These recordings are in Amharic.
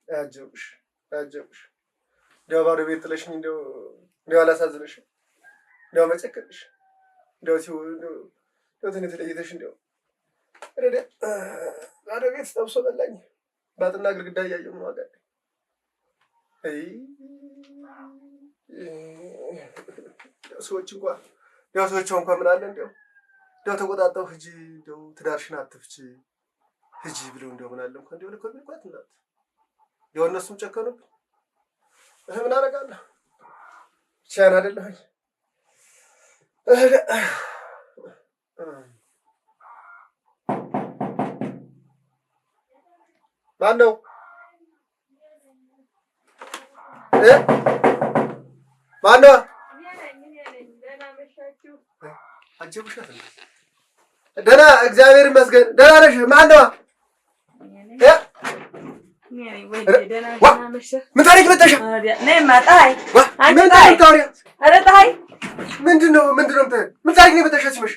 አጀብሽ እንደው ባዶ ቤት ጥለሽኝ እንደው አላሳዝንሽም? እንደው መጨከንሽ እንደው ትንሽ ተለይተሽ እንደው ባዶ ቤት ጠብሶ በላኝ። ባጥና ግድግዳ እያየሁ ነው ዋጋ ሰዎች እንኳን ምን አለ እንደው ተቆጣጣው ሂጂ እንደው ትዳርሽን አትፍቺ ሂጂ ብለው እንደው ምን አለ እንኳን እንደው ለኮ ቢልኳት እናት እንደው እነሱም ጨከኑብኝ። ምን አደርጋለሁ? ቻን አይደለሁኝ። ማነው? ማነው? አጀብሻት ደህና እግዚአብሔር ይመስገን። ደህና ነሽ? ማነው? ምን ታሪክ መጣሽ? ምንድን ነው? ምን ታሪክ ነው የመጣሽ? ሲመሽ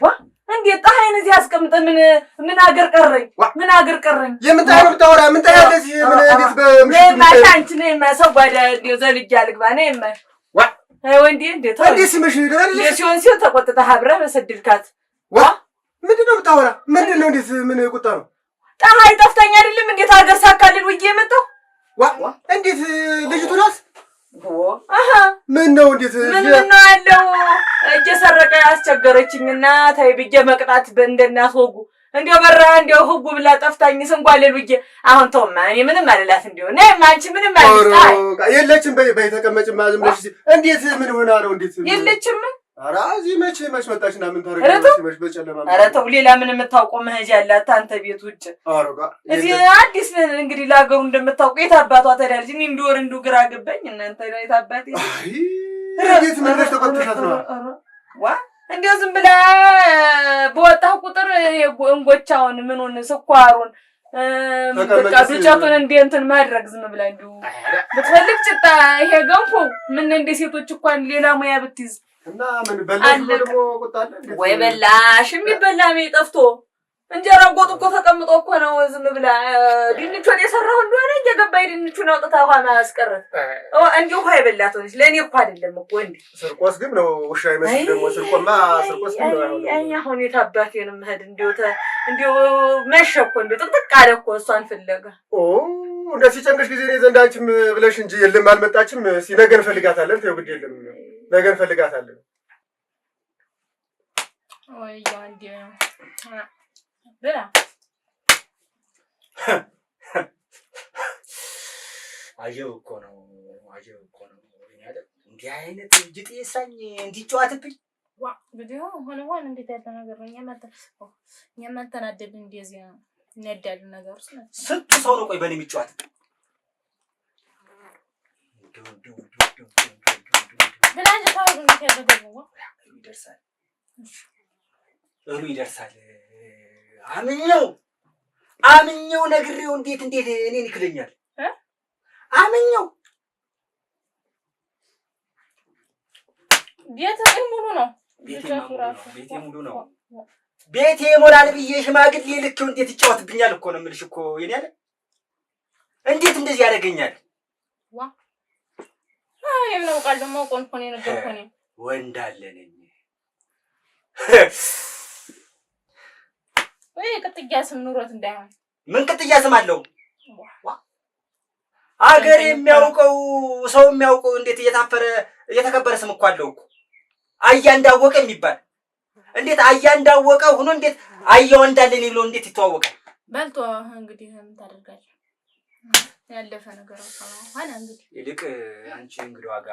እንዴት ፀሐይን እዚህ አስቀምጠ ምን አገር ቀረኝ? ምን አገር ቀረኝ? የምን ፀሐይ ነው የምታወራ? ምን ፀሐይ አለ እዚህ? ምን እንዴት በምሽት አንቺ ነይማ ሰው ጓዳ እንደው ዘልጅ አልግባ ነይማ ወንዴ እንዴት ሲመሽ ሲሆን ተቆጥተህ አብረህ በሰድልካት ምንድን ነው የምታወራ? ምንድን ነው? እንዴት ምን ቁጣ ነው? ፀሐይ ጠፍተኛ አይደለም እንዴት አገር ሳካልል ውዬ የመጣው እንዴት ልጅቱ ናት? ምን ነው? እንዴት ምን ነው ያለው? እየሰረቀ ያስቸገረችኝና ታይ ብዬ መቅጣት እንደናስወጉ እንዴው በራ እንዴው ህጉ ብላ ጠፍታኝ ስንጓለል ብዬ አሁን ተውማ እኔ ምንም አልላት እንዴው ነይ አንቺ ምንም አልልሽ የለችም በይ ተቀመጭማ ዝም ብለሽ እንዴት ምን ሆና ነው? እንዴት የለችም? ኧረ እዚህ መቼ መጣችና ምን ታረጋለሽ? መች በጨለማ ኧረ ተው ሌላ ምን የምታውቀው መሄጃ ያላት አንተ ቤት ውጭ እዚህ አዲስ እንግዲህ ለሀገሩ እንደምታውቀው የት አባቷ ተዳልጅ እኔ እንዲወር እንዱ ግራ ገባኝ። እናንተ የት አባቴ እንዴት ምን ብለሽ ተቆጥተሻት ነው? እንዴው ዝም ብላ በወጣሁ ቁጥር እንጎቻውን ምኑን ስኳሩን በቃ ዱጨቱን እንትን ማድረግ ዝም ብላ እንዲሁ ብትፈልግ ጭጣ ይሄ ገንፎ ምን እንደ ሴቶች እንኳን ሌላ ሙያ ብትይዝ እና ምን በላሽ ደግሞ ቁጣለ ወይ በላሽ የሚበላ ምን ጠፍቶ እንጀራ ጎጥ እኮ ተቀምጦ እኮ ነው ዝም ብላ ድንቹን የሰራው እንደሆነ እየገባይ ድንቹን አውጥታ ውሃ ማስቀረት እንዴ ውሃ ይበላት ሆነች። ለኔ እኮ አይደለም እኮ እንዴ ስርቆስ ግን ነው ውሻ ይመስል ደግሞ ስርቆማ ስርቆስ ነው አሁን የታባቴንም መሄድ እንዴው መሸኮ እንዴ ጥቅጥቅ አለ እኮ እሷን ፍለጋ እንደዚህ ጨንቀሽ ጊዜ ነው ዘንዳችም ብለሽ እንጂ የለም አልመጣችም። ሲነገር ፈልጋታለን ተው ግድ የለም ነገር ፈልጋታለን ወይ ያንዴ በላ አየው እኮ ነው አይደል? እንዲህ አይነት እጅጥ የሳኝ እንዲጫወትብኝ ቪዲዮ ሆነ እንዴት ያለ ነገር ነው? የማንተናደድ እንደዚህ ነዳል ነገር ስንት ሰው ነው ቆይ በኔ የሚጫወት ብላኝ ታውቁ እንዴት ያለ ደግሞ ይደርሳል አምኜው ነግሬው እንዴት እኔን ይክለኛል? አምኜው ቤቴ ሙሉ ነው። ቤቴ ሞላል ብዬ ሽማግሌ ልኬው እንዴት ይጫወትብኛል እኮ ነው የምልሽ እኮ የኔ አይደል? እንዴት እንደዚህ ያደርገኛል? የምነው ቃል ደግሞ ቆንፎኔ ነገርኩኝ ወንድ አለ ነኝ ወይ ቅጥያ ስም ኑሮት እንዳይሆን ምን ቅጥያ ስም አለው? አገር የሚያውቀው ሰው የሚያውቀው እንዴት እየተከበረ ስም እኮ አለው እኮ አያ እንዳወቀ የሚባል እንዴት አያ እንዳወቀ ሆኖ እንዴት አያው እንዳለኝ ብሎ እንዴት ይተዋወቃል? በልቶ እንግዲህ ምን ታደርጋለህ? ያለፈ ነገር አሁን እንግዲህ ይልቅ አንቺ እንግዲህ ዋጋ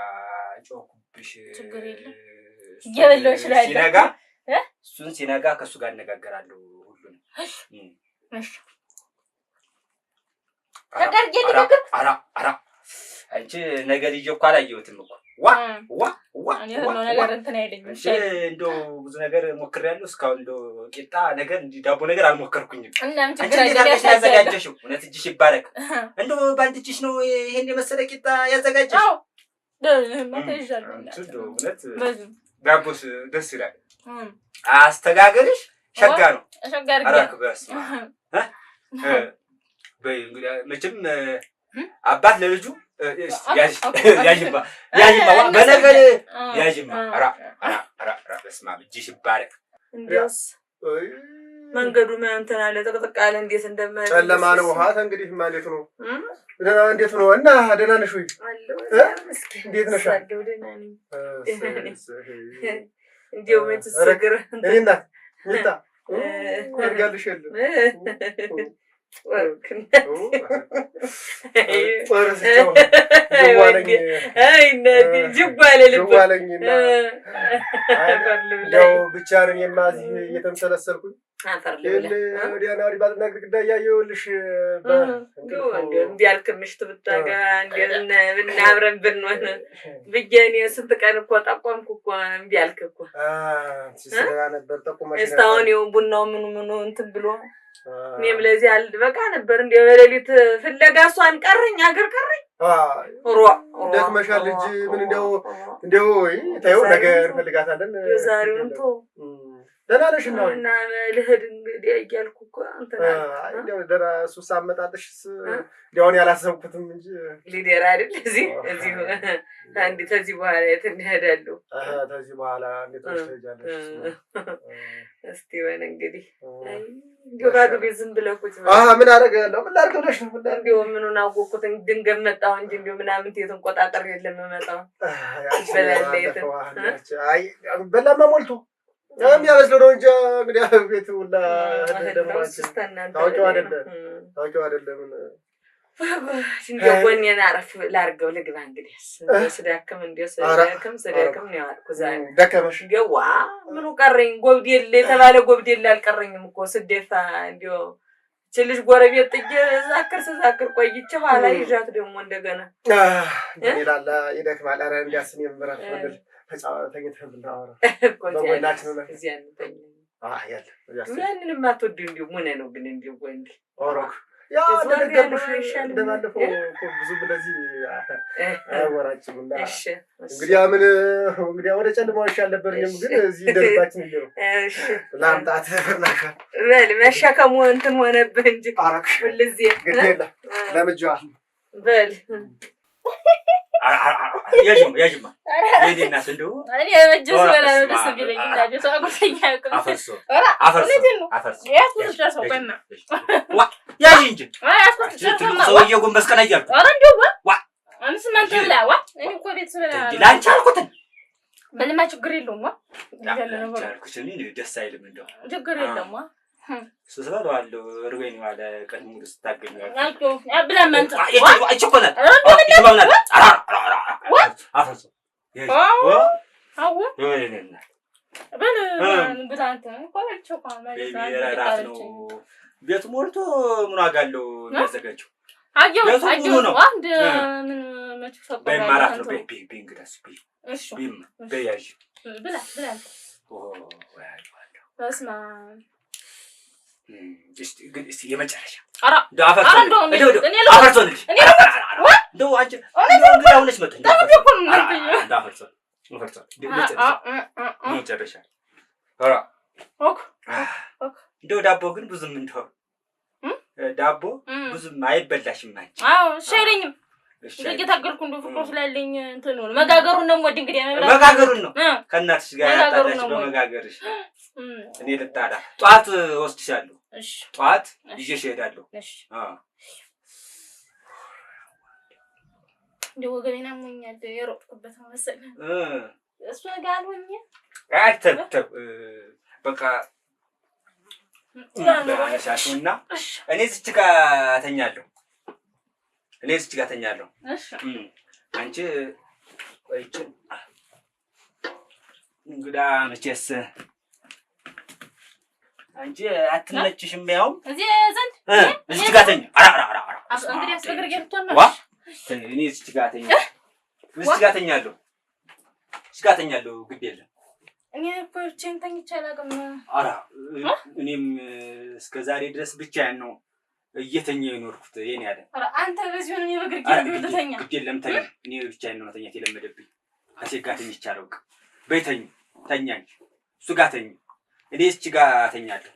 ጮኩብሽ ችግር የለም እየበለሽ ላይ እሱን ሲነጋ ከሱ ጋር እነጋገራለሁ ሁሉንም እሺ አራ አንቺ ነገ ልጅ እኮ አላየሁትም እኮ ዋ ነገር እንትን አይደለም። እሺ እንደው ብዙ ነገር ሞክሬያለሁ እስካሁን እንደው ቂጣ ነገር እንዲህ ዳቦ ነገር አልሞከርኩኝም። እናም ችግር ያዘጋጀሽው እውነት እጅሽ ይባረክ። እንደው ባንድ እጅሽ ነው ይሄን የመሰለ ቂጣ ያዘጋጀሽ? አዎ እውነት ዳቦስ ደስ ይላል። አስተጋገርሽ ሸጋ ነው ሸጋ አራክ በስማ በይ እንግዲህ መቼም አባት ለልጁ ያጅማ በነገር ያጅማ በስማ እጅሽ ይባረክ እንዴስ መንገዱ እንትን አለ ጥቅጥቅ አለ እንዴት እንደማይ ጨለማ ነው ውሃት እንግዲህ ማለት ነው እንዴት ነው እና ደህና ነሽ ወይ እንዴት ነሽ እንዴው ምን ተሰገረ እኔና ምጣ ወርጋልሽ የለም ብቻህን የማዚህ እየተመሰለሰልኩኝ ወዲያና ወዲህ ባልና ግድግዳ እያየሁልሽ እምቢ አልክ ምሽት ብታጋ እና አብረን ብንሆን ብዬሽ እኔ ስንት ቀን እኮ ጠቆምኩ እኮ እምቢ አልክ እኮ ስራ ነበር ጠቁመሽ እስካሁን ይኸው ቡናው ምኑ እንትን ብሎ እኔም ለዚህ አልበቃ ነበር እንደው በሌሊት ፍለጋ እሷን ቀረኝ አገር ቀረኝ ደክመሻል እንጂ ምን እንደው ተይው ነገር እንፈልጋታለን ዛሬውን ተው ደህና ነሽ እና ልሂድ እንግዲህ እያልኩ እኮ አንተና እንደው ደህና እሱስ አመጣጥሽስ እንደው እኔ አላሰብኩትም እንጂ ሊደር አይደል እዚህ አንዴ ከዚህ በኋላ የት እንሄዳለሁ ከዚህ በኋላ እንዴት ትሄጃለሽ እስቲ ወን እንግዲህ እንደው ባዶ ቤት ዝም ብለህ ቁጭ ምን አደርጋለሁ ምን ላድርግ ብለሽ ነው እንደው ምኑን አወቅኩት ድንገት መጣሁ እንጂ እንደው ምናምን ተንቆጣጠር የለም መጣሁ አይ በላማ ሞልቶ የሚያመስለው ነው እንጂ እንግዲህ ቤት ሁላ ታውቂው አይደለም እንደው ጎኔን አረፍ ላድርገው ልግባ እንግዲህ ስዳክም ነው ያልኩ ዛሬ ደከመሽ እንደው ምኑ ቀረኝ ጎብዴል የተባለ ጎብዴል አልቀረኝም እኮ ስደፋ እንደው ልጅ ጎረቤት ጥዬ ዛክር ቆይቼ ኋላ ይዣት ደግሞ እንደገና ይላል ይደክማል ኧረ እንዲያስን የምራት ወንድ ተኝተህ ብናወራ በጎናችን ነው እዚያ እንተኛ ያለ ምንንም አትወዱ እንዲሁ ምን ነው ግን እንዲሁ ወንድ ኦሮክ ያ እንደገርሽ እንደባለፈው እኮ ብዙ እንደዚህ አወራጭምና እሺ እንግዲህ ወደ ጨለማው ይሻል ነበር ግን እዚህ ደርባችን ይለው እሺ ላምጣት ፈርናሻ በል መሸከሙ እንትን ሆነብህ እንጂ ሁልጊዜ ግዴለ ለምጃህ በል ያጅማ የኔና እንደው እኔ ወጀስ በላ ደስ ቢለኝ እንዳጀ ሰው አቆሰኛ አፈርሶ ያስኩት ቆይማ ያጅ እንጂ ሰውዬው ጎንበስ ቀና እያልኩ ኧረ እንደው አንስ ማን ተብላ እኔ እኮ ቤት ስበላ ላንቺ አልኩት ምንም ችግር የለውም ያለ ነው አልኩት እኔ ደስ አይልም እንደው ችግር የለውም ስሰባለሁ እርቤን ዋለ ቀን ሙሉ ስታገኛለህ አልኩ አብላ ማንተ አይቸኮላት አፈርሶ አዎ የኔና በል ብላንተ ቆይ ቸኮላ ማለት ነው ቤቱ ሞልቶ ምን ዋጋ አለው የሚያዘጋጀው አየው አንድ ምን መጥፎ በማራት ነው በእንግዳስ እሺ በያዥ ብላ በስማ እስቲ የመጨረሻ አራ አፈርሶ እንደው አንቺ እንግዳ ሆነሽ መጣ እንዳፈርሶ መጨረሻ አራ እንደው ዳቦ ግን ብዙም እንደው ዳቦ ብዙም አይበላሽም አንቺ አዎ ሸይለኝም እየታገልኩ እንደው ፍቅሩ ስላለኝ እንትን ነው መጋገሩን ነው ወድ እንግዲህ መጋገሩን ነው ከእናትሽ ጋር ያጣላሽ በመጋገርሽ እኔ ልታዳ ጧት ወስድሻለሁ እሺ ጧት ይዤሽ እሄዳለሁ እሺ እንደው ወገኔና ሞኛል የሮጥኩበት መሰለኝ እሱ ጋር ሆኜ አትተብ በቃ ያነሳሽውና እኔ እዚህ ጋር ተኛለሁ እሺ አንቺ ቆይቼ እንግዳ መቼስ አንቺ አትመችሽም ያው እዚህ ዘንድ እዚህ ጋር ተኛ እንግዲህ አስበግር ገብቷል እኔ እዚህ ጋር ተኛለሁ ግድ የለም እኔ እኮ ብቻዬን ተኝቼ አላውቅም እኔም እስከ ዛሬ ድረስ ብቻዬን ነው እየተኛሁ የኖርኩት የኔ አይደል አንተ በዚህ ሆነ የበግር ተኛ ግድ የለም ተኛ እኔ ብቻዬን ነው ተኛት የለመደብኝ ከሴት ጋር ተኝቼ አላውቅም በይ ተኛ እሱ ጋር ተኛ እኔ እዚህ ጋር ተኛለሁ።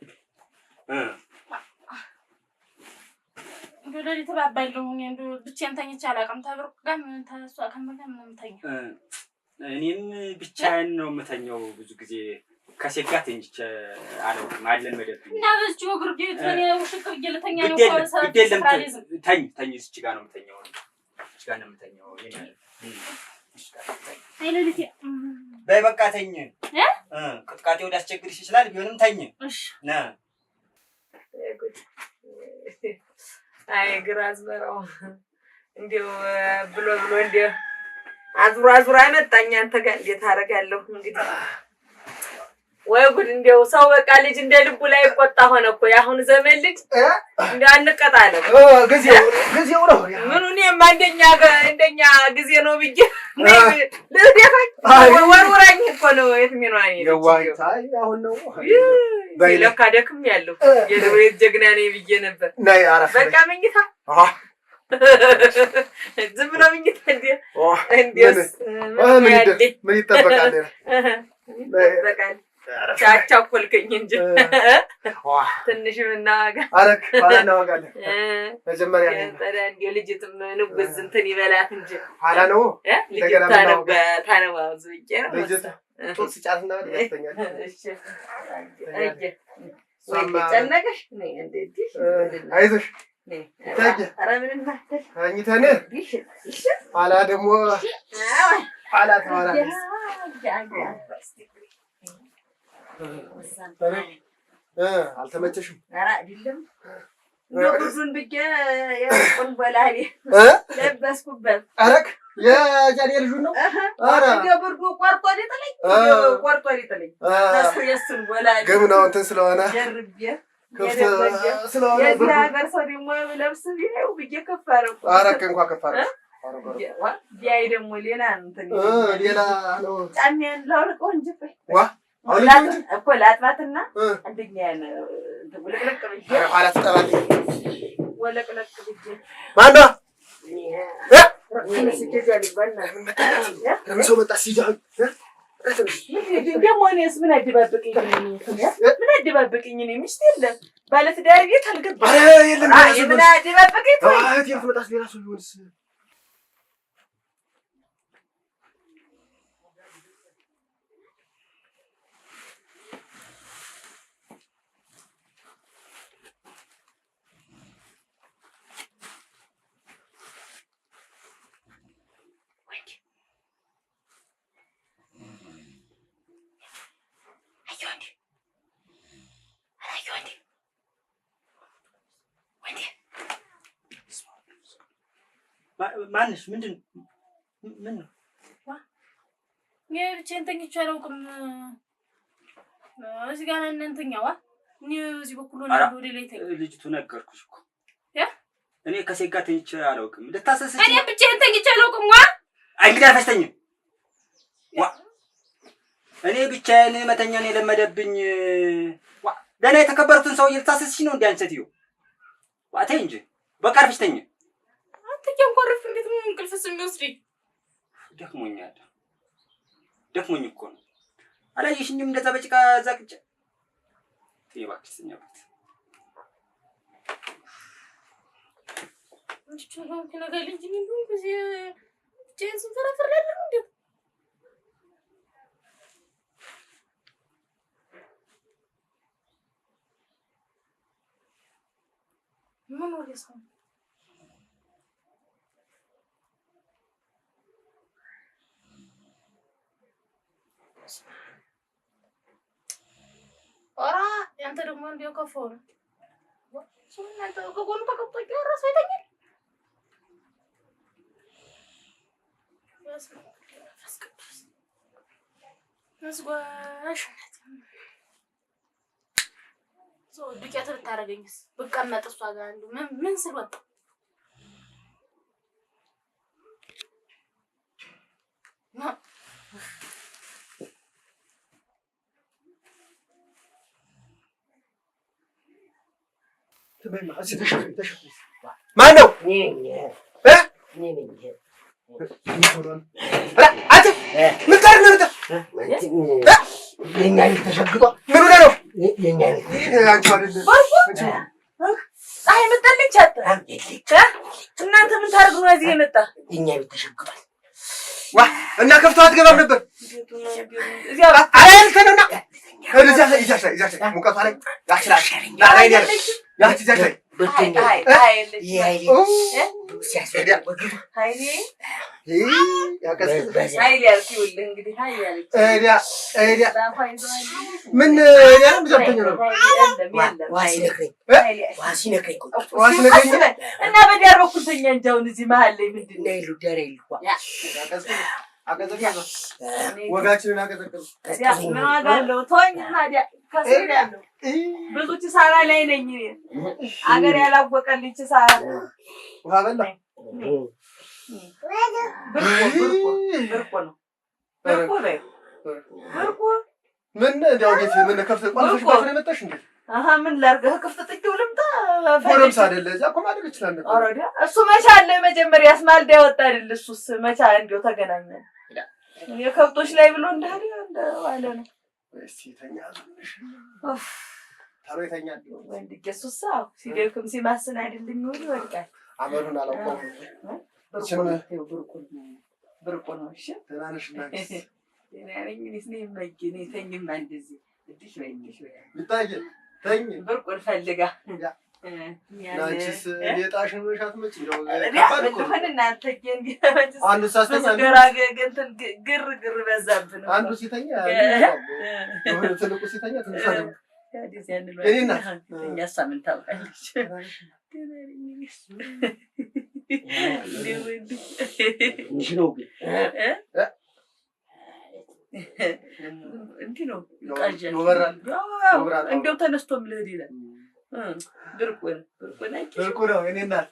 ሌሊት ባባለሁ እኔ እንደው ብቻዬን ተኝቼ አላውቅም። ተብርቅ ጋር ተሷ ከመገም ነው የምተኛው። እኔም ብቻዬን ነው የምተኛው ብዙ ጊዜ ከሴት ጋር ተኝቼ አላውቅም። አልለመደብኝም እና በዚሁ ግርጌ እኔ ውሽቅር እየለተኛ ነው ተኝ እዚህ ጋር ነው የምተኛው። እዚህ ጋር ነው የምተኛው። ሌሊት በይ በቃ ተኝ። ቅጥቃጤው ሊያስቸግርሽ ይችላል። ቢሆንም ተኝ። እሺ ና አይ ግራ አዝመራው እንዴው ብሎ እንዴው አዙራ መጣኝ። አንተ ጋር እንዴት አደርጋለሁ እንግዲህ ወይ ጉድ! እንደው ሰው በቃ ልጅ እንደ ልቡ ላይ ቆጣ ሆነ እኮ ያሁን ዘመን ልጅ እንደ አንቀጣለ ጊዜው ነው። ምኑን እንደኛ ጊዜ ነው ብዬ ለደፋኝ ወርወራኝ እኮ ነው። የትሜ ነው የዋይታይ አሁን ነው ለካ ደክም ያለው የድሮ ጀግና ነኝ ብዬ ነበር። በቃ መኝታ ዝም ብሎ መኝታ እንዴስ ምን ይጠበቃል? ቻቻኮልከኝ እንጂ ትንሽ ምናዋጋ አረክ ባላ እናዋጋለን። መጀመሪያ እንደ ልጅትም ንጉስ እንትን ይበላት እንጂ ኋላ ነው ልጅታ ታነባው ዝቄ ነው ልጅታ ጡት ሲጫትና ያስተኛል። እሺ ጨነቀሽ ነይ እንዴት አይዞሽ ታጅ ኧረ ምንም ማተሽ አኝተነ ኋላ ደግሞ ኋላ ተዋራ አልተመቸሽም? ኧረ አይደለም እንደውም ብዬ የቁን በላሌ ለበስኩበት አረክ የጃሌ ልጅ ነው። ኧረ የብርዱ ቆርጦ ሊጥለኝ የእሱን በላሌ ገምናው እንትን ስለሆነ ጀርቤ ከፍተ ስለሆነ የዚህ ሀገር ሰው ደግሞ ለብስ ቢሄው ብዬ ከፍ አደረኩ። አረክ እንኳን ከፍ አደረኩ። ቢያይ ደግሞ ሌላ እንትን ሌላ ነው። ጫሜን ላውልቀው እንጂ ዋ እኮ ላጥባትና አንደኛዬን ወለቅለቅ ብዬ ኋላ ትጠራለች። ወለቅለቅ ብዬ ማነው ሰው መጣ ሲጃል ደግሞ እኔስ ምን አደባበቀኝ? እኔ ሚስት የለም ባለትዳር ቤት አልገባም። ምን አደባበቀኝ? ትመጣስ ሌላ ሰው ሊሆንስ ማንሽ ምንድን ምን ነው? ብቻዬን ተኝቼ አላውቅም። እዚህ ጋር እናንተኛዋ እኔ እዚህ በኩል ሆነ ወደ ላይ ተኝ። ልጅቱ ነገርኩሽ እኮ እኔ ከሴት ጋር ተኝቼ አላውቅም። ልታሰስሽ እኔ ብቻዬን ተኝቼ አላውቅም። እንግዲህ አልፈስተኝም። እኔ ብቻዬን መተኛን የለመደብኝ ደህና የተከበሩትን ሰውዬ ልታሰስሽ ነው እንዴ? አንቺ ሴትዮ ተይ እንጂ በቃ አልፈስተኝ። ተንቆርፍ እንዴት ነው እንቅልፍስ የሚወስደኝ? ደክሞኝ እኮ ነው። አላየሽኝም? እንደዛ በጭቃ ዛቅጬ እባክሽ ተኛበት። እንዴት ነው ነገር ልጅ ምን በዚህ ጄንስ ተረፈረ አይደል እንዴ? ምን ወለሰ ኦራ ያንተ ደግሞ እንዲው ከፈው ነው ሱናንተ ከጎኑ ተቀጥቶ ይራስ አይተኛል። መስጓሽ ዞ ዱቄት ልታረገኝስ ብቀመጥ እሷ ጋር አንዱ ምን ስለወጣ ማነው? ምን የኛ አንቺ አይደለም ፀሐይ መጣለች አታ እናንተ ምን ታርጉ ነው እዚህ የመጣ የኛ ቤት ተሸግቷል ዋ እና ከፍተው አትገባም ነበር እዚያ አያልተነና እዚያ ይዛሽ ሙቀቷ ላይ ያችላል ላይ ያለሽ ያቺ ይዛሽ ላይ እና በዳር በኩል ተኛ እንጂ አሁን እዚህ መሀል ላይ ምንድን ነው ይሉ ዳር ይሉ ወጋችንን አቀዘቀዙ ምን ዋጋ አለው ተወኝ ታዲያ ከስር ያለው ብዙ ኪሳራ ላይ ነኝ አገር ያላወቀልኝ ኪሳራ ውሃ በላ ብርቁ ምን እንደው ጌት ምን ከፍተ ቋልፈሽ ባፈረ መጣሽ እንዴ አሃ ምን ላርገህ ክፍት ጥቂው ልምጣ ጎረምሳ አይደለ እዛ እኮ ማድረግ ይችላል ነበር አረዳ እሱ መቻ አለ መጀመሪያ ያስማልዳ ያወጣ አይደል እሱስ መቻ እንደው ተገናኘን የከብቶች ላይ ብሎ እንዳለ እንደዋለ ነው እስቲ ተኛልሽ ታሮይተኛ ወንድ ገሱሳ ሲደክም ሲማስን አይደለም ይወድ ይወድቃል አመሩን አላውቀው ብርቁ ነው እሺ ተናነሽና ያኔ እንግዲህ ማይገኝ ተኝም እንደዚህ እድሽ ወይንሽ ልታየ ተኝ ብርቁን ፈልጋ ናችስ የጣሽን ወሻት መች ነው ለምን እናንተ ገንገባች አንዱ ሳስተኛ ግር በዛብን አንዱ ሲተኛ ነው ትልቁ ሲተኛ ትንሽ አይደል ያዲስ ያንሉ እኛ ሳምንት ታውቃለች ነው እንዴ ነው ይወራል እንደው ተነስቶም ልሄድ ይላል ብርቁ ነው እኔ እናት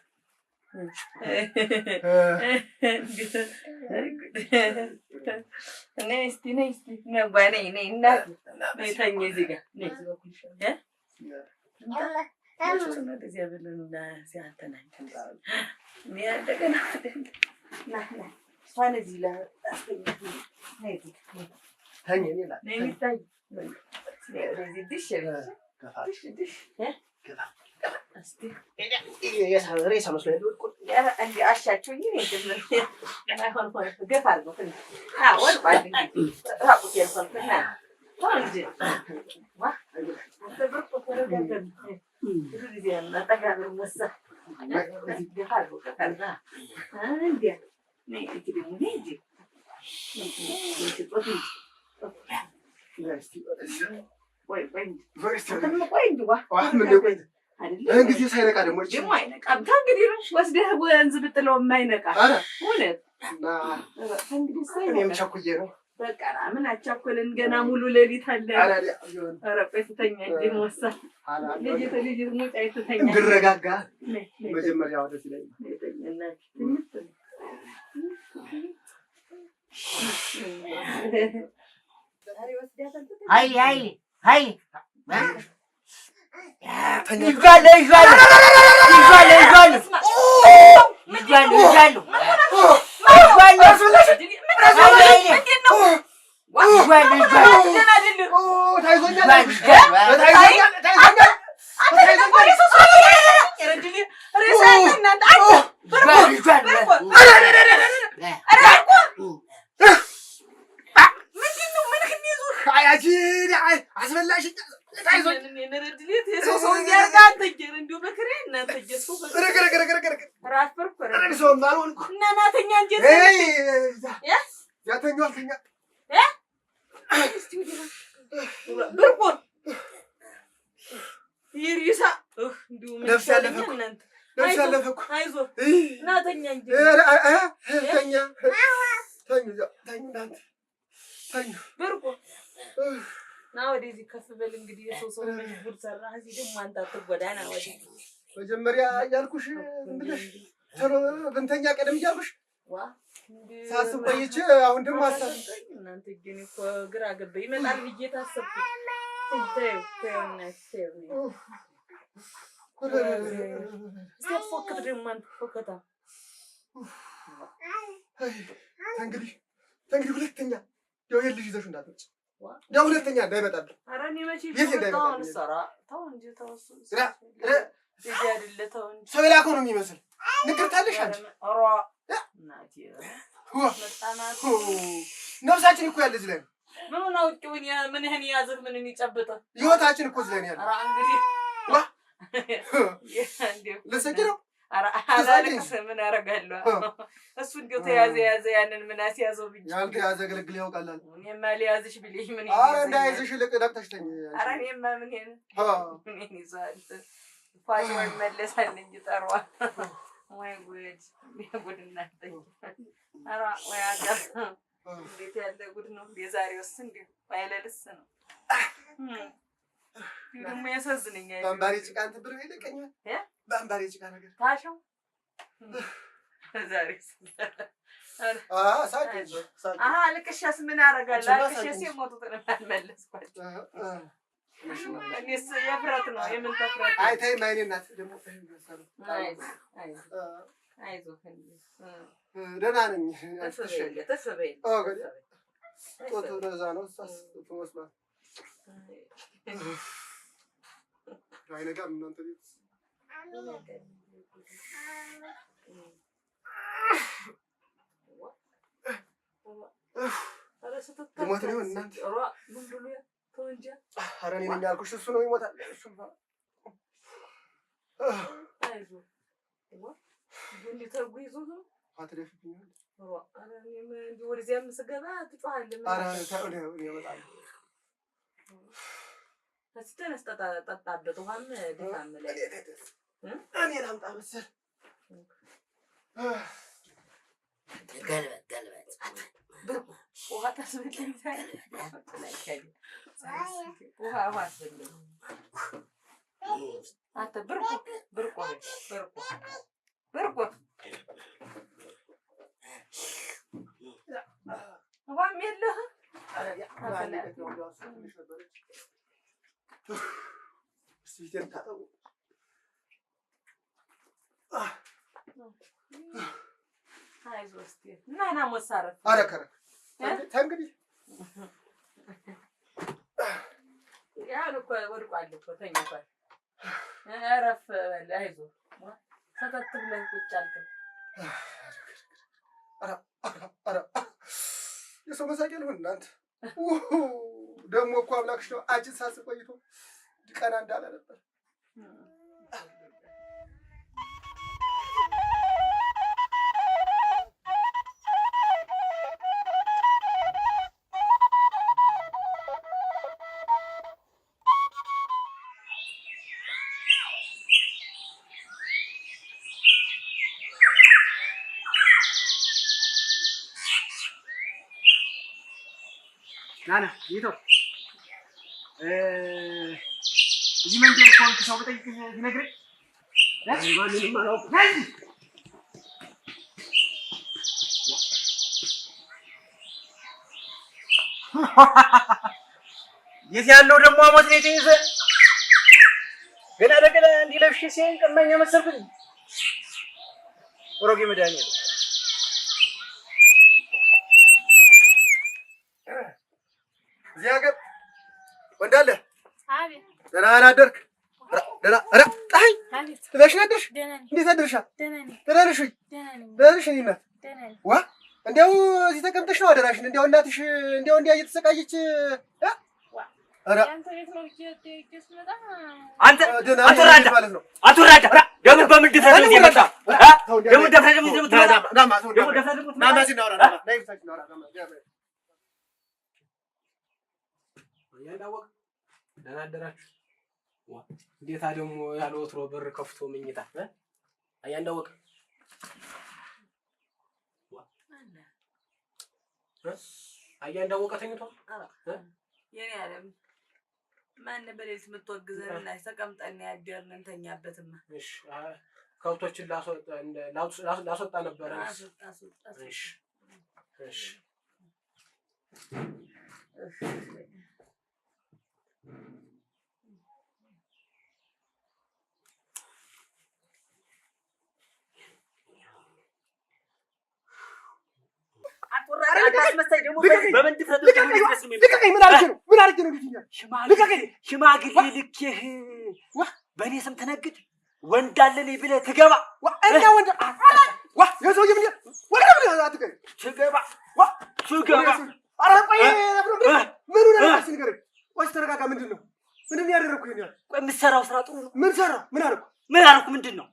ነስቲ ነጓኔ ነይ እናት ነይተኝ እዚህ ጋር ነይ እዚያ ብለንና ሲያተናኝ እንደገና እሷን እዚህ ላስገኛት ነይ ተኝ እኔ ናት ነይ ሚታይ እዚህ ድሽ ድሽ እስቲ ሬሳ መስሎኝ እንደ አሻቸው አይሆን ሆነ ገፋ አድርገው ወድቋል እንግዲህ ራቁት ያልኳልና እንጂ ብርቁ ተረጋገን ብዙ ጊዜ ጠጋብር ወሳ ገፋ አድርገው ከፈራ እንዲያ ነይ እንግዲህ ነይ እንጂ እንግዲህ ሳይነቃ ደግሞ አይነቃም ከእንግዲህ ወስደህ ወንዝ ብጥለው የማይነቃ እውነት እንግዲህ እኔም ቸኩዬ ነው በቃ ምን አቻኮልን ገና ሙሉ ሌሊት አለ ኧረ ቆይ ትተኛ እንጂ ወሳ ልጅ ሙጫ ትተኛ እንድረጋጋ መጀመሪያ ወደዚህ ላይ አይ Now it is a customer in the so many good sarras, you didn't want that to go down. መጀመሪያ ያልኩሽ እንግዲህ ቶሎ እንተኛ ቀደም ያልኩሽ ሳስብ ቆይቼ አሁን ደግሞ አሳብ እናንተ ግን እኮ ግራ ገባኝ ይመጣል ብዬ ታሰብኩት ፎከት ደግሞ አንተ ፎከታ እንግዲህ ሁለተኛ ያው ልጅ ይዘሽ እንዳትመጪ ያው ሁለተኛ እንዳይመጣብኝ። ኧረ እኔ መቼ ይፈታውን ሰራ ተው እንጂ ተው እሱ እዚህ አይደለ ተው እንጂ ሰው የላከው ነው የሚመስል ንግርታለሽ አንቺ። ኧረ እናቴ መጣናት ነፍሳችን እኮ ያለ እዚህ ላይ ነው። ምኑን አውቄው ምን ይሄን ያዘህ ምንን ይጨብጠ ህይወታችን እኮ እዚህ ላይ ነው ያለው። ኧረ እንግዲህ ልትስቂ ነው? ኧረ አላለቅስ ምን አደርጋለሁ። እሱ እንደው ተያዘ ያንን ምን አስያዘው ብዬ ያልተያዘ ግልግል ያውቃል። እኔማ ሊያዝሽ ብለሽ ምን ይሄ? ኧረ እንዳይዝሽ ልቅ ነቅተሽ ተኝ። ኧረ እኔማ ምን ይዟል ፋሽ መለሳል እንጂ ጠሯ ወይ ጉድ እናንተ። ኧረ ወይ አገር እንዴት ያለ ጉድ ነው የዛሬውስ! እንዲሁ ባይለልስ ነው ደግሞ ያሳዝነኛል። በአምባሬ ጭቃ እንትን ብር ይለቀኛል። በአምባሬ ጭቃ ነገር ታሻው ዛሬስ ልቅሻስ ምን አደርጋለሁ? ልቅሻስ የሞቱትን አልመለስኳቸው። እኔስ የፍረት ነው የምን ተፍረት? አይ ተይም አይኔ እናት ደግሞ አይዞህ ደህና ነኝ። ተሰበይ ጦት ወደዛ ነው ትመስሏል። አይነጋም እናንተ ቤት ሞት ነው እናንተ። ኧረ እኔ ነኝ ያልኩሽ እሱ ነው ይሞታል። እሱማ አይዞህ እንዴት አድርጎ ይዞት ነው አትደፍብኛል። ወደዚያም ስገባ ትጮኻለህ። እኔ እመጣለሁ። እስኪ ተነስ ጠጣበት። ውሃም ድካም ላይ እኔ ላምጣ መሰል። ገልበጥ ውሃ ታስበልኝ። ውሃ አስበልኝ አንተ ብርቁ ውሃም የለህም። አይዞህ እስኪ እና ሞሳረፍ አረከረ እንግዲህ ያን እኮ ወድቋል እኮ ተኝቷል። እረፍ በል አይዞህ ሰተት ብለህ ቁጭ አልክ። የሰው መሳቂያ ልሆን እናንተ። ደግሞ እኮ አምላክሽ ነው አንቺን ሳስብ ቆይቶ ቀና እንዳለ ነበር። ናና ይቶ እዚህ መንገድ ኮንክ ሰው በጠይቅህ ይነግረኝ ማንንም አላውቅም። የት ያለው ደግሞ አሞት ነው የተይዘ ገና ደገና እንዲለብሽ ሲን ቀማኛ መሰልኩኝ። ሮጌ መድኃኒት እዚህ ሀገር ወንዳለ አቤት ደህና አደርክ? ደህና ኧረ ፀሐይ ትበሽ ነድርሽ እንዴት አደርሻ? ደህና ነሽ ወይ? ደህና ነሽ እናት? ዋ እንዲያው እዚህ ተቀምጠሽ ነው አደራሽን? እንዲያው እናትሽ እንዲያው እንዲያ እየተሰቃየች ኧረ አንተ አቱራዳ ደግሞ በምን ድፍረት ነው የመጣ? ደግሞ ደፍረህ ደግሞ ያንዳወቅ ደህና አደራችሁ። እንዴታ ደግሞ ያለ ወትሮ በር ከፍቶ መኝታ አያንዳወቅ አያንዳወቀ ተኝቶ የኔ ዓለም ማን በሌሊት የምትወግዘን እና ተቀምጠን ያደርን እንተኛበትማ። እሺ ከብቶችን ላስወጣ ነበረ። እሺ እሺ አስመሳይ ደግሞ በምን ድፍረት ልቀቀኝ። ምን አድርጌ ነው? ምን አድርጌ ነው? ሽማግሌ ልኬህ በእኔ ስም ትነግድ ወንድ አለኝ ብለህ ትገባ እና ወንድ የሰውዬ ምን ወደ ምን አትገኝ ትገባ ኧረ ቆይ ምኑ ነው ንገረኝ። ቆይ ተረጋጋ። ምንድን ነው ያደረኩኝ? ቆይ የምትሰራው ስራ ጥሩ ነው። ምን ሰራ? ምን አደረኩ? ምንድን ነው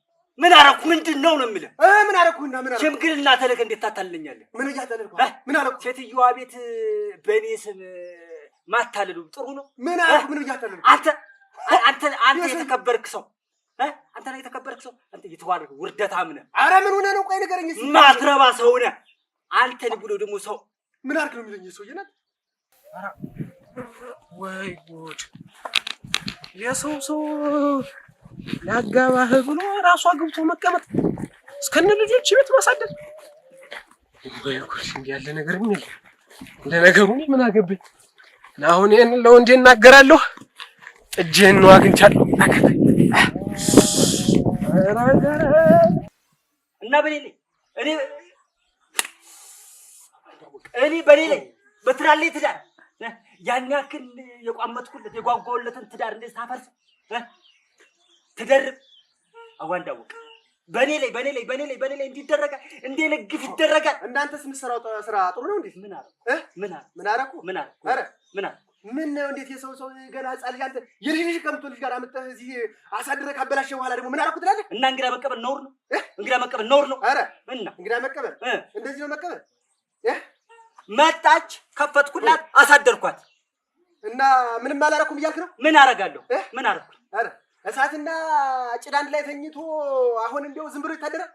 ነው የምልህ። ምን አደረኩና? ምን አደረኩ? ሽምግልና ተልከህ እንዴት ታታልለኛለህ? ምን እያታለልኩ? ምን አደረኩ? ሴትዮዋ ቤት በእኔ ስም ማታለሉ ጥሩ ነው? ምን አደረኩ? ምን እያታለልኩ? አንተ የተከበርክ ሰው አንተ ላይ የተከበርክ ሰው አንተ የተዋረድክ ውርደታም ነህ። ኧረ ምን ሆነህ ነው? ቆይ ንገረኝ። ማትረባ ሰው ነህ። አንተን ብሎ ደግሞ ሰው ምን አድርግ ነው የሚለኝ? ሰውዬ ናት። ኧረ ወይ ጉድ! የሰው ላጋባህ ብሎ ራሷ ገብቶ መቀመጥ እስከነ ልጆች ቤት ማሳደር። ወይ ጉድ! እንዲህ ያለ ነገር ምን የለም። ለነገሩ ምን አገባኝ? አሁን ይሄን ለወንዴ እናገራለሁ። እጄን ነው አግኝቻለሁ። እና እኔ በኔ ላይ በትራሌ ትዳር ያን ያክል የቋመጥኩለት የጓጓውለትን ትዳር እንደዚህ ታፈርስ ትደርብ አዋንዳውቅ በኔ ላይ እንዲደረጋል እንደ ለግፍ ይደረጋል። እናንተስ የምትሰራው ስራ ጥሩ ነው እንዴ? ምን አደረኩ? ኧረ ምን ነው? እንዴት የሰው ገና ህፃን ልጅ አንተ የልጅ ከምቶ ልጅ ጋር አመጣህ እዚህ አሳድረህ ካበላሸ በኋላ ደግሞ ምን አደረኩ ትላለህ? እና እንግዳ መቀበል ነውር ነው። እንግዳ መቀበል ነውር ነው። ኧረ እና እንግዳ መቀበል እንደዚህ ነው መቀበል። መጣች፣ ከፈትኩላት፣ አሳደርኳት እና ምንም አላደረኩም እያልክ ነው? ምን አደርጋለሁ? ምን አደረኩ? ኧረ እሳትና ጭድ አንድ ላይ ተኝቶ አሁን እንደው ዝም ብሎ ይታደራል?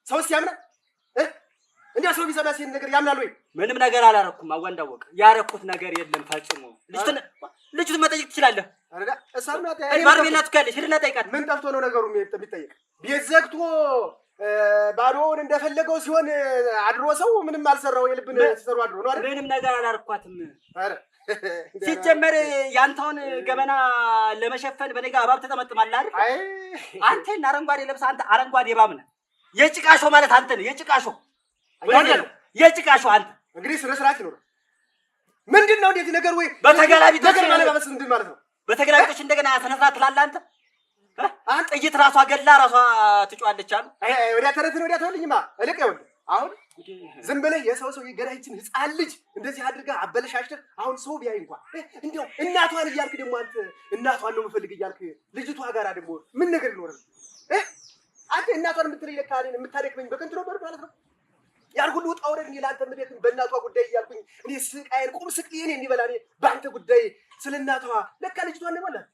ሰውስ ያምናል? እንዲያ ሰው ቢሰማ ሲል ነገር ያምናል ወይ? ምንም ነገር አላረኩም። አዋንዳወቅ ያረኩት ነገር የለም ፈጽሞ። ልጅቱን መጠየቅ ትችላለህ። አረጋ እሳም ነው ባርቤናት ካለሽ ሄድና ጠይቃት። ምን ጠፍቶ ነው ነገሩ የሚጠየቅ? ቤት ዘግቶ ባዶውን እንደፈለገው ሲሆን አድሮ ሰው ምንም አልሰራው የልብን ሲሰሩ አድሮ ነው አይደል? ምንም ነገር አላረኳትም። አረ ሲጀመር ያንተውን ገበና ለመሸፈን በነጋ እባብ ተጠመጥማለህ አይደል? አንተ አረንጓዴ ለብሰህ አንተ አረንጓዴ እባብ ነህ። የጭቃሾ ማለት አንተ ነህ። የጭቃሾ አንተ እንግዲህ ስነ ስርዓት ይኖር። ምንድነው እንዴት ነገር ወይ በተገላቢጦሽ ነገር ማለት ምንድን ማለት ነው? በተገላቢጦሽ እንደገና ስነ ስርዓት ትላለህ አንተ። ጥይት ራሷ ገላ ራሷ ትጫዋለች አሉ። ወዲያ ተረትን ወዲያ ተወልኝማ እልቅ ይኸውልህ አሁን ዝም ብለህ የሰው የገዳይችን ህፃን ልጅ እንደዚህ አድርገህ አበለሻሽተህ አሁን ሰው ቢያይ እንኳን እንደው እናቷን እያልክ ደግሞ አንተ እናቷን ነው የምፈልግ እያልክ ልጅቷ ጋር ደግሞ ምን ነገር ይኖራል? አንተ እናቷን የምትለኝ ለካ እኔን የምታደክመኝ በከንቱ ነበር ማለት ነው። ያን ሁሉ ውጣ ውረድ እኔ ለአንተ ምዴት በእናቷ ጉዳይ እያልኩኝ እኔ ስቃዬን ቁም ስቅዬን የሚበላ እኔ በአንተ ጉዳይ ስለ እናቷ ለካ ልጅቷን ነው ማለት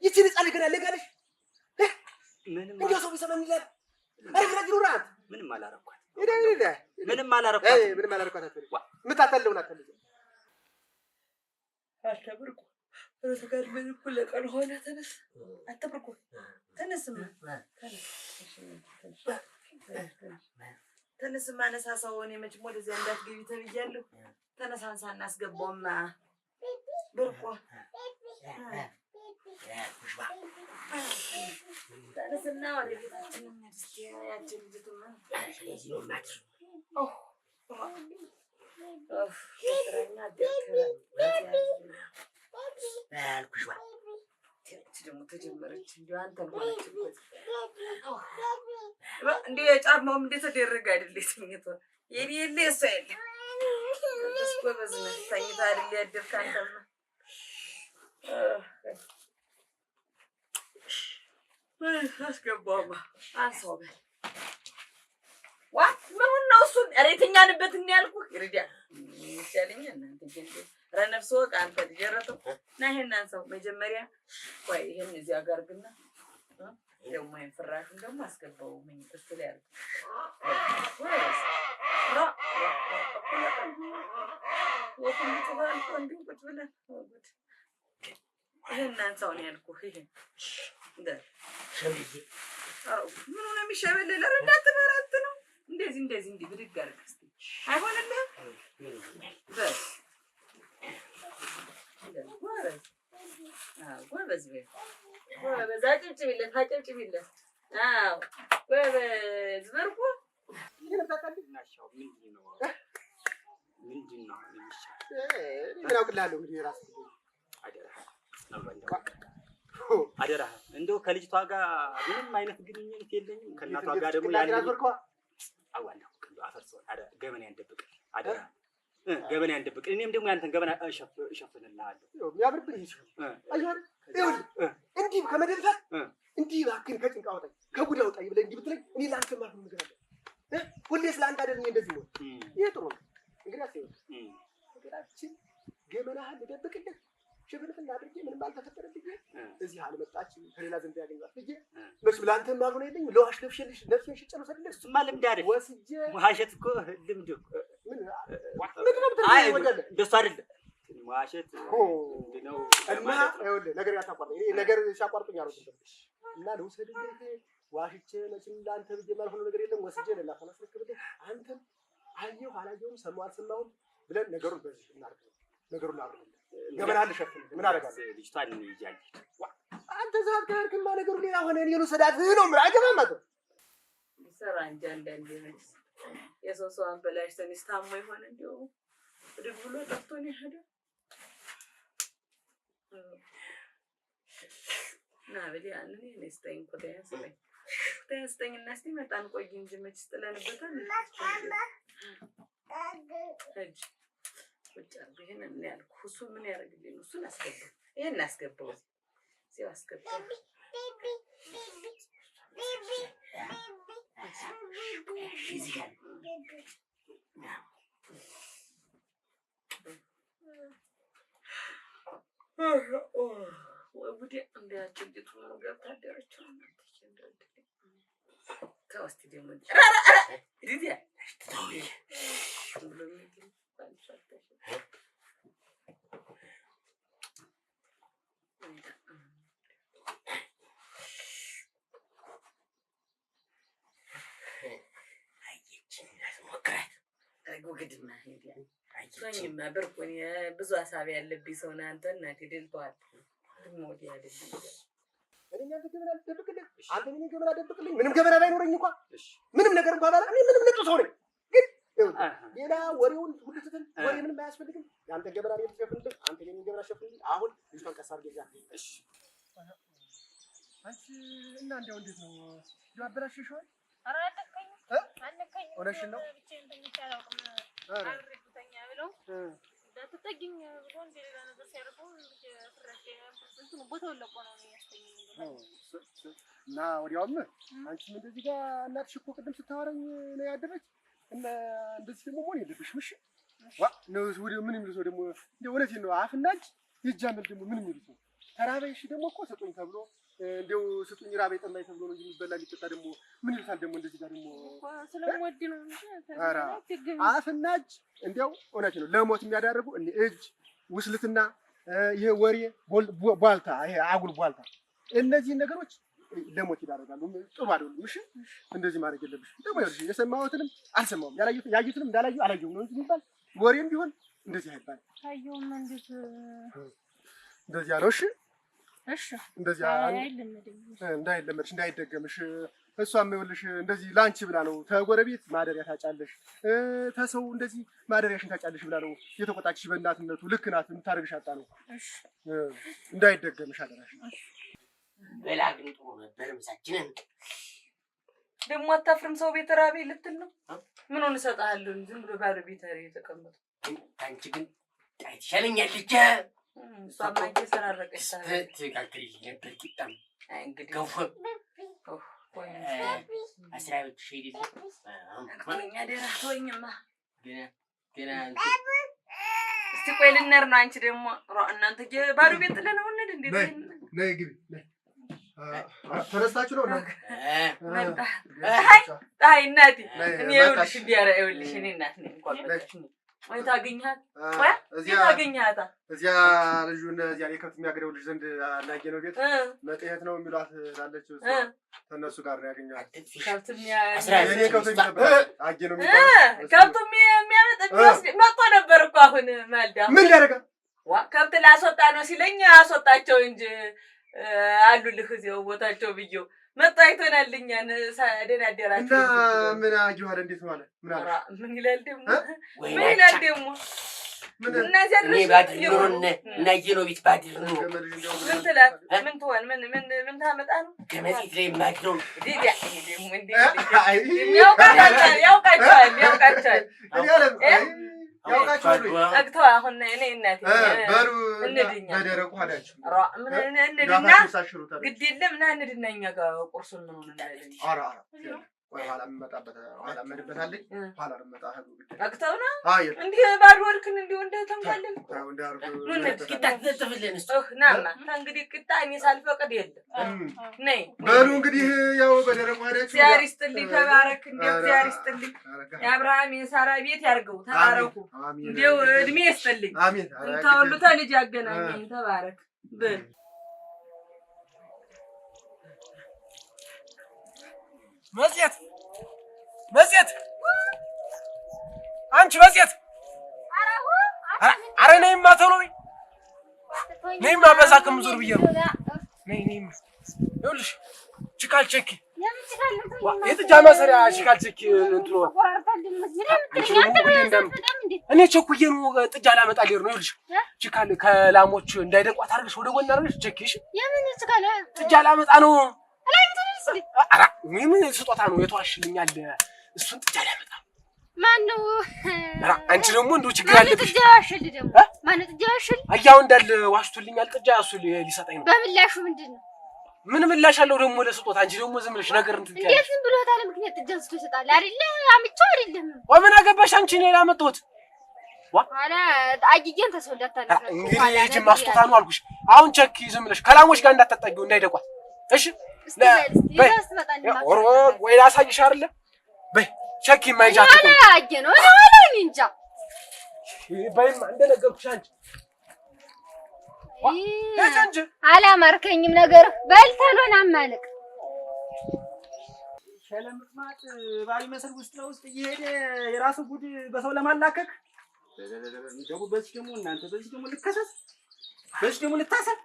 ይቺን ህፃን ልጅ ገና ለጋለሽ እንዲያው ሰው ቢሰማኝ ይላል። አረጋግ ኑራት ምንም አላረኳት ምንም አላረኳት የምታታለውን አታለች አትብርቁ ጋር በልኩ ለቀን ሆነ ተነስ አትብርቁ ተነስማ ተነስማ ነሳሳውን የመጭሞ ወደዚያ እንዳትገቢ ተብያለሁ። ተነሳንሳ እናስገባውማ ብርቁ ተነስና ወደ ቤታችን ያችን ልጅቱማ ደግሞ ተጀመረች። እንዲሁ አንተን ሆነችበት እንዲሁ የጫማውም እንደተደረገ አይደል ተኝቶ የኔ የለ እሷ የለ እስኮ በዝነ ተኝታ አይደል ያደርክ አንተማ አስገባውማ አንሳው በል ዋ ምን ነው እሱ እሬተኛንበት እና ያልኩህ ይርዳ ይቻለኝ እናንተ ጀንዴ ረነፍሶ ቃንተ ጀረተው ና ይሄን አንሳው መጀመሪያ ቆይ ይሄን እዚህ ጋር ግና ደግሞ ፍራሹን ደግሞ አስገባው ምን እሱ ላይ አለ ወኩን ተባል እንዴ ቁጭ ብለን ይሄን አንሳው ነው ያልኩህ ይሄን እንደ ሸምዬ ምን ነው የሚሸበለለ ረዳት በራት ነው እንደዚህ እንዲህ ብድግ አድርግ እስቲ አይሆንልህም በስ ጎበዝ ጎበዝ አጨብጭቢለት አዎ ጎበዝ በርኩ ምንድን ነው የሚሻል? ምን አውቅልሃለሁ እንግዲህ የራስህ አደራ እንደው ከልጅቷ ጋር ምንም አይነት ግንኙነት የለኝም። ከእናቷ ጋር ደግሞ ያለ አዋለሁ እንደው አፈርሰው ገበና ያንደብቅ አደራ ገበና ያንደብቅ። እኔም ደግሞ ያንተን ገበና እሸፍንልሃለሁ። የሚያብርብህ ይኸውልህ እንዲህ ከመደልፈት እንዲህ እባክህን ከጭንቅ አውጣኝ ከጉድ አውጣኝ ብለህ እንዲህ ብትለኝ እኔ ለአንተ ማለት ነው ነገር አለ ሁሌ ስለ አንተ አይደል እንደዚህ ነው። ይሄ ጥሩ ነው። እንግዲህ አስይው ነገራችን ገበናህን ልደብቅልህ ሽፍንፍን አድርጌ ምንም አልተፈጠረብኝ እዚህ አልመጣች ከሌላ ዘንድ ያገኛት ልጄ መቼም ለአንተ ማግኘት የለኝ ለዋሽ ነፍሽልሽ ነፍሽን ሽጨሉ ሰድልሽ እሱማ ልምድ አይደል ወስጄ ዋሸት እኮ ልምድ ምን ወደለ እንደሱ አይደል ዋሸት ነው እና ይኸውልህ ነገር ያታቋርጥ እኔ ነገር ሲያቋርጡኝ አልወድም እና ልውሰድልህ ዋሽቼ መቼም ለአንተ ብዬ ማልሆነ ነገር የለም ወስጄ ለላ ፈላስረክብልህ አንተም አየሁ አላየሁም ሰማሁ አልሰማሁም ብለን ነገሩን በዚህ እናድርግ ነገሩን አብረን ገበና ልሸፍን ምን አደርጋለሁ ልጅቷን ይያለች አንተ ዛት ጋርክማ ነገሩ ሌላ ሆነ እኔ ልውሰዳት ነው ምን አይገባም ማለት ይሰራ እንጂ አንዳንዴ ነው የሰው ሰው አንበላሽተን ስታሞ ይሆን እንደው ወደ ብሎ ጠፍቶኝ ሄደ ና በዲያ አንኔ ነስተኝ ተያስተኝ እና እስቲ መጣን ቆይ እንጂ መች ጥለንበታል እጅ ወጫን ይሄን ምን ያልኩ እሱ ምን ያደርግልኝ ነው እሱን አስገባው ይሄን አስገባው ሲው አስገባው እዚህ ጋር ወቡዲ እንዲያቸው ዲቱ ነው ገብታደረችው ከውስጥ ደግሞ ዲዲያ ጉግድና ሄዲያ ሶኝማ በርኮኝ ብዙ ሐሳብ ያለብኝ ሰው ነህ አንተ እናቴ ደልቷል ሞት ያደልኝ እኔ አንተ ገበና ደብቅልኝ አንተ ምን ገበና ደብቅልኝ ምንም ገበና ባይኖረኝ እንኳን ምንም ነገር እንኳን ባላ እኔ ምንም ነጥቶ ሰው ነኝ ግን ሌላ ወሬውን ሁሉ ትተን ወሬ ምንም አያስፈልግም አንተ ገበና ነው የምትሸፍንልኝ አንተ የኔን ገበና ሸፍንልኝ አሁን ልጅቷን ቀስ አድርገህ ይዛ እሺ አንቺ እና እንደው እንዴት ነው ያበላሽሽው ኧረ አነካኝ ሆነሽን ነው ብቻዬን ተኝቻለሁ አብሬኩተኛ ብለው እንዳትጠጊኝ ብሎ እንደሌላ ነገር ሲያደርጉ ፍራሽ እንትን ቦታውን ለቆ ነው ያስተኛኝ እና ወዲያውም አንቺም እንደዚህ ጋር እናትሽ እኮ ቅድም ስታወራኝ ነው ያደረች እና እንደዚህ ደግሞ ሞኝ የለብሽም እሺ ዋ ነው ወዲያው ምን የሚሉት ደግሞ እንደው እውነቴን ነው አፍና እጅ ይጃመል ደግሞ ምን የሚሉት ነው ተራበይሽ ደግሞ እኮ ሰጡኝ ተብሎ እንደው ስጡኝ ራበይ ጠማኝ ተብሎ ነው የሚበላ ሊጠጣ ደግሞ ምን ይልታል ደግሞ እንደዚህ ጋር ደግሞ ስለምወድ ነው እንጂ አፍና እጅ እንደው እውነቴን ነው ለሞት የሚያዳርጉ እኔ እጅ ውስልትና ይሄ ወሬ ቧልታ ይሄ አጉል ቧልታ እነዚህ ነገሮች ለሞት ይዳረጋሉ ጥሩ አይደለም እሺ እንደዚህ ማድረግ የለብሽ ደግሞ ይኸውልሽ የሰማሁትንም አልሰማሁም ያዩትንም እንዳላዩ አላየሁም ነው እንጂ የሚባል ወሬም ቢሆን እንደዚህ አይባል ታየውም እንደዚህ ያለው እሺ እሺ እንደዚህ እንዳይለመድሽ እንዳይደገምሽ እሷም ይኸውልሽ እንደዚህ ላንቺ ብላ ነው ተጎረቤት ማደሪያ ታጫለሽ ተሰው እንደዚህ ማደሪያሽን ታጫለሽ ብላ ነው የተቆጣችሽ በእናትነቱ ልክ ናት የምታደርግሽ አጣ ነው እሺ እንዳይደገምሽ አደራሽ በላ ግን ጥሩ ነበር ምሳችንን ደግሞ አታፍርም ሰው ቤት ራቤ ልትል ነው ምን ሆነ ሰጣለሁ ዝም ብሎ ባዶ ቤት አሪ የተቀመጡ አንቺ ግን ታይሻለኛል ልጅ ሷማኝ ተሰራረቀሽ ትጋግሪ ነበር ቂጣም እንግዲህ ገፎ አስራዎች ሸይዲ ቆኛ ደራ ሆኝማ ገና እስቲ ቆይ ልነር ነው አንቺ ደግሞ እናንተ ባዶ ቤት ለነው እንዴ እንዴ ነይ ግቢ ነይ ተነስታችሁ ነው ነው አይ እናቴ እኔ ይኸውልሽ ቢያራ ይኸውልሽ እኔ እናት ነኝ እንኳን ወይ ታገኛት ወይ ታገኛታ እዚያ ልጁን እዚያ የከብት የሚያገደው ልጅ ዘንድ አላየ ነው ቤት መጤት ነው የሚሏት ላለችው ተነሱ ጋር ነው ያገኛት ከብት አየ ነው የሚባለው ከብት የሚያመጣ መጥቶ ነበር እኮ አሁን ማልዳ ምን ያደርጋ ዋ ከብት ላስወጣ ነው ሲለኝ አስወጣቸው እንጂ አሉልህ እዚያው ቦታቸው ብዬው መጣ አይቶናል። እኛን ደህና አደራችሁ እና ምን አጅዋል እንዴት ነው አለ ምን አለ ምን ይላል ደግሞ ምን ይላል ደግሞ እነዚያ እኔ ባድር ኑሮን እናየነው ቤት ባድር ኑሮ ምን ትላት ምን ትሆን ምን ታመጣ ነው ከመሬት ላይ ማግነው ዲዲያ ደግሞ እንዴ ያውቃቸዋል አግተው አሁን እኔ እናቴ በሩ እንድኛ በደረቁ ሀዳችሁ እንድና ግድ የለም ና እንድና እኛ ጋር ቁርሱን ምን ሆነ እንዳይለኝ ኧረ ወይ ኋላ የምመጣበት ኋላ እመድበታለኝ ኋላ ልመጣ ሀዱ ግድ አግተው ነው እንዲህ ባዶ ወልክን እንዲሁ እንደተንካለን ናማ እንግዲህ ቅጣ እኔ ሳልፈቅድ የለም ነይ በሉ እንግዲህ ያው በደረቁ ሀዳችሁ እግዚአብሔር ይስጥልኝ ተባረክ እንደው እግዚአብሔር ይስጥልኝ የአብርሃም የሳራ ቤት ያርገው ተባረኩ እንደው እድሜ ይስጥልኝ አሜን እንታውሉ ተልጅ ያገናኘኝ ተባረክ በል መጽየት አንቺ መጽየት ኧረ ነይማ ቶሎ በይ ነይማ በዛ ከምዞር ብዬ ነው ነይማ ይኸውልሽ ችካልቸኪ የጥጃ ማሰሪያ ችካልቸኪ እንትኑ እኔ ቸኩዬ ነው ጥጃ ላመጣ ልሄድ ነው ይኸውልሽ ችካል ከላሞች እንዳይደቋት አድርገሽ ወደ ጎን አድርገሽ ቸኪሽ ጥጃ ላመጣ ነው ኧረ ምን ስጦታ ነው የተዋሽልኛል እሱን ጥጃ ላመጣ ማነው ኧረ አንቺ ደግሞ እንደው ችግር አለብሽ ጥጃ ዋሽል ደግሞ ማነው ጥጃ ዋሽል አያው እንዳለ ዋሽቶልኛል ጥጃ እሱ ሊሰጠኝ ነው በምላሹ ምንድነው ምን ምላሽ አለው ደግሞ ለስጦታ አንቺ ደግሞ ዝም ብለሽ ነገር እንትን ትያለሽ እንዴት ዝም ብሎ ታለ ምክንያት ጥጃን ስቶ ይሰጣል አይደለ አምጪው አይደለም ወምን አገባሽ አንቺ እኔ ላመጣሁት ዋላ አጊጌን ተሰው እንዳታለፈ እንግዲህ ይጂ ማስጦታ ነው አልኩሽ አሁን ቸክ ዝም ብለሽ ከላሞች ጋር እንዳትጣጊው እንዳይደቋት እሺ ወይ ላሳይሽ አይደለ በይ ቸክ የማይጃት ነው አየ ነው ነው እንጃ በይማ እንደነገርኩሽ አንቺ እንጂ አላማርከኝም ነገር በልተሎና ማለቅ ሸለምጥማጥ ባል መስል ውስጥ ለውስጥ እየሄደ የራሱ ጉድ በሰው ለማላከክ ደግሞ በዚህ ደግሞ እናንተ በዚህ ደግሞ ልከሰስ በዚህ ደግሞ ልታሰር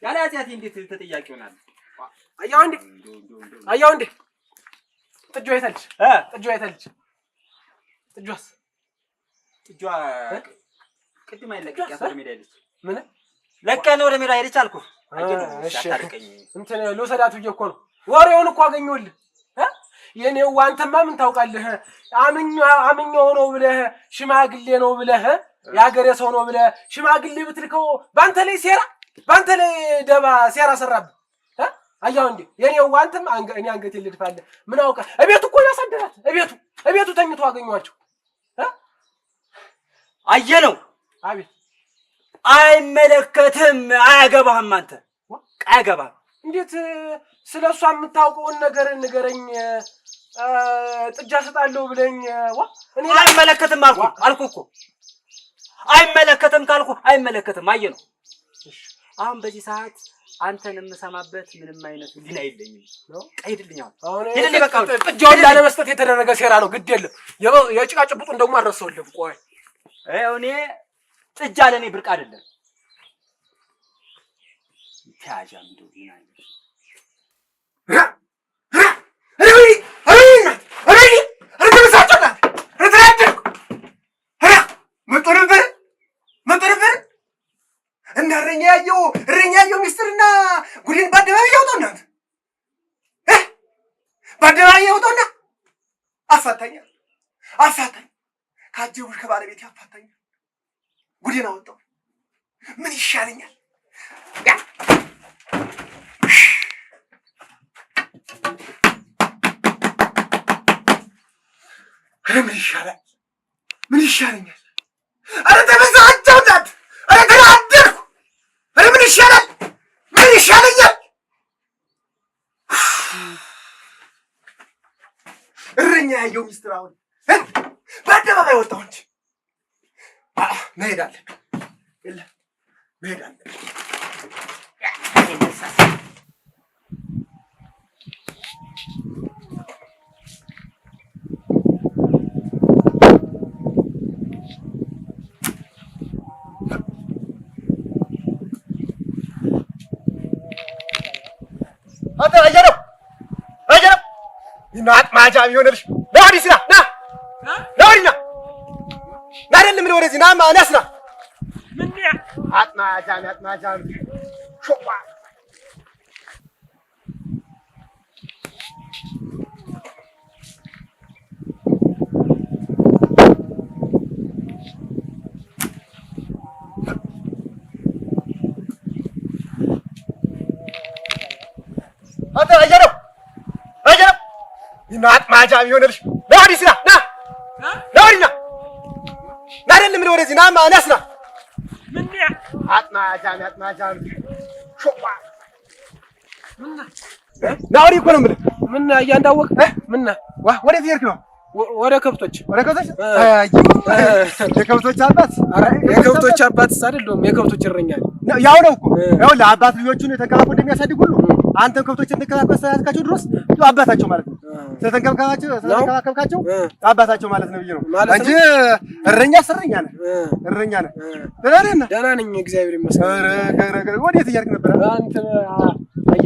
ያለ ኃጢአቴ እንዴት ተጠያቂ ሆናል? አያው እንዴ ጥጆ አይታልሽ ጥጆስ ጥጆ ቅድም አይለቀቂያት ወደ ሜዳ ሄደች ምን ለቀነ ወደ ሜዳ ሄደች አልኩ እሺ እንትን ልውሰዳት ብዬሽ እኮ ነው ወሬውን እኮ አገኘሁልህ የኔው አንተማ ምን ታውቃለህ አምኛው ነው ብለህ ሽማግሌ ነው ብለህ ያገሬ ሰው ነው ብለህ ሽማግሌ ብትልከው ባንተ ላይ ሴራ ባንተ ላይ ደባ ሴራ ሰራብ አያው እንዴ የኔው አንተም እኔ አንገቴ ልድፋለህ ምን አውቀ እቤቱ እኮ ያሳደራት እቤቱ ተኝቶ አገኘኋቸው አየነው አቤት አይመለከትም አያገባህም አንተ አያገባህም እንዴት ስለሷ የምታውቀውን ነገር ንገረኝ ጥጃ ሰጣለሁ ብለኝ እኔ አይመለከትም አልኩ እኮ አይመለከትም ካልኩ አይመለከትም አየነው አሁን በዚህ ሰዓት አንተን የምሰማበት ምንም አይነት ሊና የለኝም ነው ቀይድልኝ አሁን ሄደልኝ በቃ ጥጃውን ላለመስጠት የተደረገ ሴራ ነው ግድ የለም የጭቃ ጭብጡን ደግሞ አረሰውልህ ቆይ እኔ ጥጃ ለኔ ብርቅ አይደለም ታጃም እንደው ይናል እረኛየው ሚስጥርና ጉዴን በአደባባይ ያውጣውና በአደባባይ ያውጣውና አፋታኝ ካጀቡሽ ከባለቤት ያፋታኝ ጉዴን አወጣው ምን ይሻለኛል ምን ይሻለኛል አረ ተበዛጨውናት አረ ተናደርኩ አረ ምን ይሻለኛል እረኛ ያየው ሚስጥር አሁን በአደባባይ ወጣው እንጂ መሄድ አለብን አጀረው ይናጥ ማጃም ይሆነልሽ ለወዲህ ስራ ና ለወዲህ ና አይደለም ለወዲህ ና ማናስና ምን ያ አጥማጃም ሾዋ አጀረው ይናጥ ማጃም ይሆነልሽ ለወዲህ ስራ ና ለወዲህ ና አይደለም ለወዲህ ና ማናስና ምን ያ አጥማጃም ሾዋ ናውሪ እኮ ነው የምልህ። ምን እያንዳወቅ ምን ዋ ወዴት እየሄድክ ነው? ወደ ከብቶች የከብቶች አባት የከብቶች አባትስ አይደለም የከብቶች እረኛ ነው። ያው ነው እኮ ያው ለአባት ልጆቹን ተንከባክቦ እንደሚያሳድግ ሁሉ አንተም ከብቶችን ተንከባክበህ ስለያዝካቸው ድረስ አባታቸው ማለት ነው። ስለተንከባከብካቸው አባታቸው ማለት ነው ብዬ ነው እንጂ እረኛ ነህ። ደህና ነኝ እግዚአብሔር ይመስገን። ወዴት እያልክ ነበር? አንተ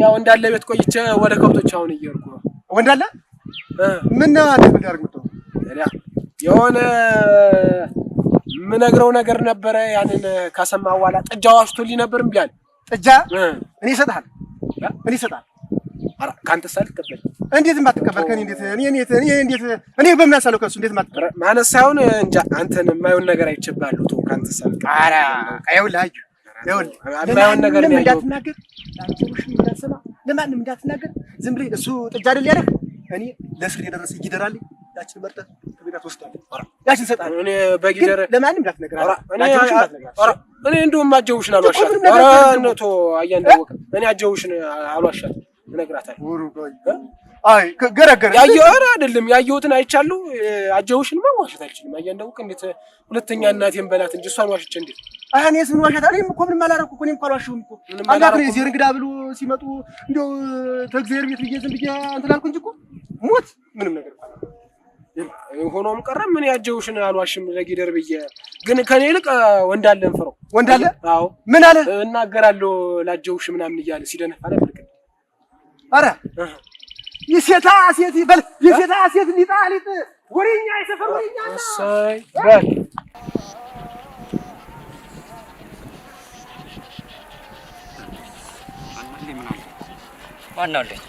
ያው እንዳለ ቤት ቆይቼ ወደ ከብቶች አሁን እየሄድኩ ነው። ወንዳለ ምን ነው አንተ ምን ያርግ ነው? የሆነ የምነግረው ነገር ነበረ። ያንን ካሰማ በኋላ ጥጃ ዋሽቶልኝ ነበር። እምቢ አለ። ጥጃ እኔ እሰጥሃለሁ። ኧረ ካንተ ሳልቀበል እንዴት ማትቀበል? ከኔ እኔ በምን ያሳለው ከሱ እንዴት ማትቀበል? ማለት ሳይሆን እንጃ አንተን የማይሆን ነገር አይቼብሃለሁ። ተው ካንተ ሳልቀበል። ኧረ ይኸውልህ የማይሆን ነገር ነው እንዳትናገር፣ ለማንም እንዳትናገር። ዝም ብለህ እሱ ጥጃ አይደል ያለህ? እኔ ለስር የደረሰ ይደራልኝ። ያችን መርጠህ ከቤት ወስዳለሁ። ያችን ሰጣለሁ። እኔ በጊደር ለማንም እንዳትነግር። እኔ እንደውም አጀውሽን አልዋሻት። ኧረ እነቶ አያንዳወቀ እኔ አጀውሽን አልዋሻት እነግራታለሁ። አይ ገረገረ ያየኸው አይደለም ያየሁትን አይቻለሁ። አጀውሽን ማዋሸት አልችልም። አያንዳወቀ እንዴት ሁለተኛ እናቴን በላት እንጂ እሷን ዋሽቼ እንዴት? እኔስ ምን ዋሸት? እኔም እኮ ምንም አላደረኩ እኮ። እኔም እኮ አልዋሸሁም እኮ። አንዳንዴ እዚህ እንግዳ ብሎ ሲመጡ እንደው ተግዚአብሔር ቤት ብዬ ዝም ብዬ እንትን አልኩ እንጂ እኮ ሞት ምንም ነገር ሆኖም ቀረም ምን ያጀውሽን አልዋሽም ለጊደር ብዬ። ግን ከኔ ይልቅ ወንዳለን ፍረው ወንዳለ። አዎ ምን አለ እናገራለሁ ላጀውሽ ምናምን እያለ ሲደነፋ ነበር። ኧረ የሴታ ሴት ይበል የሴታ ሴት ሊጣሊጥ ወሬኛ የሰፈር ወሬኛ እሰይ በል ዋናው ልጅ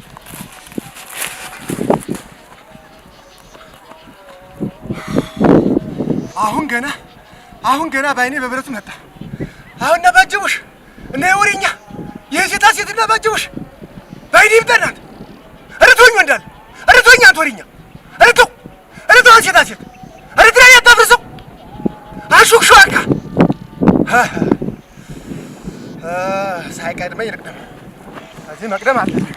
አሁን ገና ባይኔ በብረቱ መጣ። አሁን ነባጀውሽ እና ወሬኛ የሴታ ሴት ነባጀውሽ ባይኔ ይምጣናት። እርቶኝ ወንዳል እርቶኝ አንተ ወሬኛ እርቶ ሴታ ሴት እርትራ ያታፍርሰው አሹክሹአካ ሳይቀድመኝ ይርቅደም እዚህ መቅደም አለብኝ።